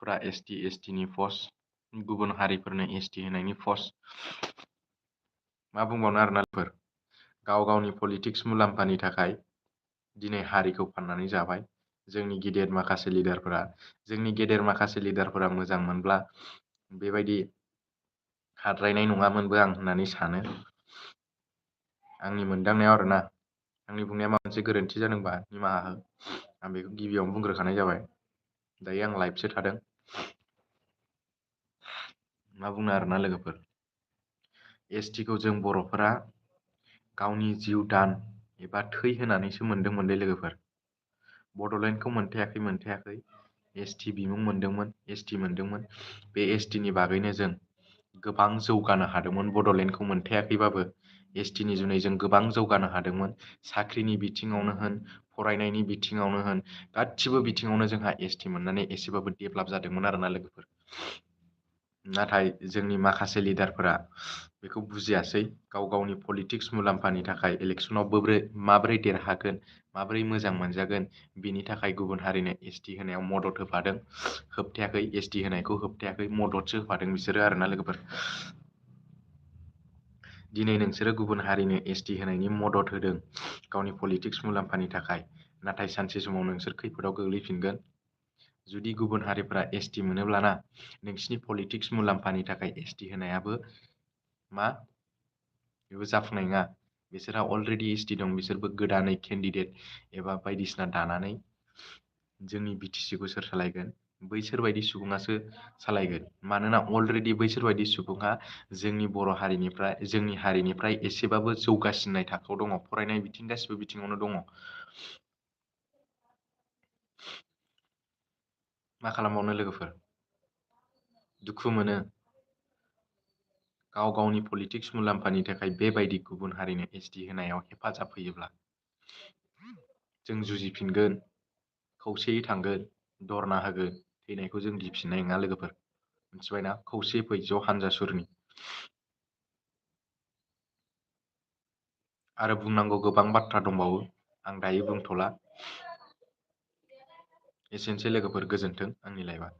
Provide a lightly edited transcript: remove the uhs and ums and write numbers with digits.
फोरा ST नि post, गुबुन हारिफोरनो ST होनायनि पस्ट। मा बुंबावनो आरोना लोगोफोर, गाव गावनि पलिटिक्स मुलाम्फानि थाखाय दिनै हारिखौ फाननानै जाबाय जोंनि गेदेर माखासे लिडारफोरा मोजां मोनब्ला बेबायदि हाद्रायनाय नङामोनबो आं होननानै सानो। आंनि मोनदांनायाव आरोना, आंनि बुंनाया माबा मोनसे गोरोन्थि जादोंबा निमाहा हो, आं बेखौ गिबियावनो बुंग्रोखानाय जाबाय। दायो आं लाइभसो थादों। मा बुंनो आरोना लोगोफोर, STखौ जों बर'फोरा गावनि जिउ दान एबा थै होनानैसो मोनदोंमोनलै लोगोफोर। बड'लेण्डखौ मोनथायाखै, ST बिमुं मोनदोंमोन, ST मोनदोंमोन। बे STनि बागैनो जों गोबां जौगानो हादोंमोन। बड'लेण्डखौ मोनथायाखैबाबो STनि जुनै जों गोबां जौगानो हादोंमोन। साख्रिनि बिथिङावनो होन, फरायनायनि बिथिङावनो होन, गासिबो बिथिङावनो जोंहा ST मोननानै एसेबाबो डेभेलप जादोंमोन आरोना लोगोफोर। नाथाय जोंनि माखासे लिडारफोरा बेखौ बुजियासै। गाव गावनि पलिटिक्स मुलाम्फानि थाखाय इलेक्सनाव माबोरै देरहागोन, माबोरै मोजां मोनजागोन, बिनि थाखाय गुबुन हारिनो ST होनायाव मदद होफादों। होबथायाखै, ST होनायखौ होबथायाखै, मददसो होफादों बिसोरो आरोना लोगोफोर। दिनै नोंसोरो गुबुन हारिनो ST होनायनि मदद होदों गावनि पलिटिक्स मुलाम्फानि थाखाय, नाथाय सानसे समाव नोंसोर खैफोदाव गोग्लैफिनगोन। जुदि गुबुन हारिफोरा ST मोनोब्लाना नोंसिनि पलिटिक्स मुलाम्फानि थाखाय ST होनायाबो बेबो जाफुंनाय नङा। बिसोरहा अलरेडि ST दं, बिसोरबो गोदानै केन्डिडेट एबा बायदिसिना दानानै जोंनि BTCखौ सोर सालायगोन? बैसोर बायदि सुबुङासो सालायगोन। मानोना अलरेडि बैसोर बायदि सुबुङा जोंनि हारिनिफ्राय एसेबाबो जौगासिननाय थाखोआव दङ, फरायनाय बिथिं गासिबो बिथिङावनो दङ। मा खालामबावनो लोगोफोर, दुखु मोनो। गाव गावनि पलिटिक्स मुलाम्फानि थाखाय बेबायदि गुबुन हारिनो ST होनायाव हेफाजाब होयोब्ला जों जुजिफिनगोन, खौसेयै थांगोन, धरना होगोन, थैनायखौ जों गिफिननाय नङा लोगोफोर। मिथिबायना? खौसे फै, ज' हानजा सुरनि। आरो बुंनांगौ गोबां बाथ्रा दंबावो, आं दायो बुंथ'ला। एसेनोसै लोगोफोर, गोजोन्थों। आंनि लाइभआ